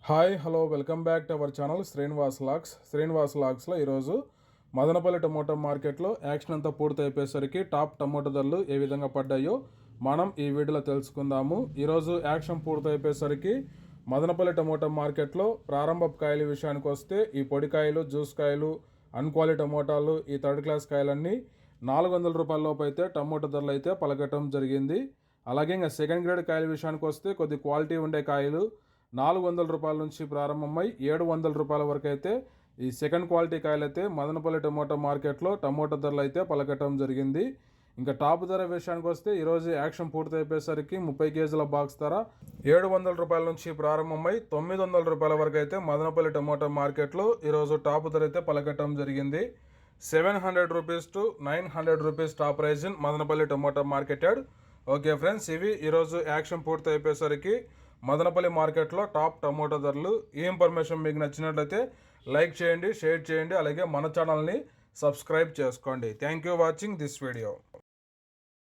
Hi hello welcome back to our channel Srinivas లాగ్స్లో ఈరోజు Madanapalle tomato మార్కెట్లో యాక్షన్ అంతా పూర్తి అయిపోయేసరికి టాప్ టమోటా ధరలు ఏ విధంగా పడ్డాయో మనం ఈ వీడియోలో తెలుసుకుందాము. ఈరోజు యాక్షన్ పూర్తి అయిపోయేసరికి మదనపల్లి టమోటా మార్కెట్లో ప్రారంభపు కాయల విషయానికి వస్తే ఈ పొడికాయలు, జ్యూస్ కాయలు, అన్క్వాలిటీ టమోటాలు, ఈ థర్డ్ క్లాస్ కాయలన్నీ 400 రూపాయల లోపు అయితే టమోటా ధరలు అయితే పలకటం జరిగింది. అలాగే ఇంకా సెకండ్ గ్రేడ్ కాయల విషయానికి వస్తే కొద్ది క్వాలిటీ ఉండే కాయలు 400 రూపాయల నుంచి ప్రారంభమై 700 రూపాయల వరకు అయితే ఈ సెకండ్ క్వాలిటీ కాయలు అయితే మదనపల్లి టమోటా మార్కెట్లో టమోటా ధరలు అయితే పలకటం జరిగింది. ఇంకా టాప్ ధర విషయానికి వస్తే ఈరోజు యాక్షన్ పూర్తి అయిపోయేసరికి 30 కేజీల బాక్స్ ధర 700 రూపాయల నుంచి ప్రారంభమై 900 రూపాయల వరకు అయితే మదనపల్లి టమోటా మార్కెట్లో ఈరోజు టాప్ ధర అయితే పలకటం జరిగింది. 700 rupees to 900 rupees top prize in Madanapalle tomato marketed. Okay friends, ఇవి ఈరోజు యాక్షన్ పూర్తి అయిపోయేసరికి మదనపల్లి మార్కెట్లో టాప్ టమోటా ధరలు. ఈ ఇన్ఫర్మేషన్ మీకు నచ్చినట్లయితే లైక్ చేయండి, షేర్ చేయండి, అలాగే మన ఛానల్ని సబ్స్క్రైబ్ చేసుకోండి. Thank you watching this video.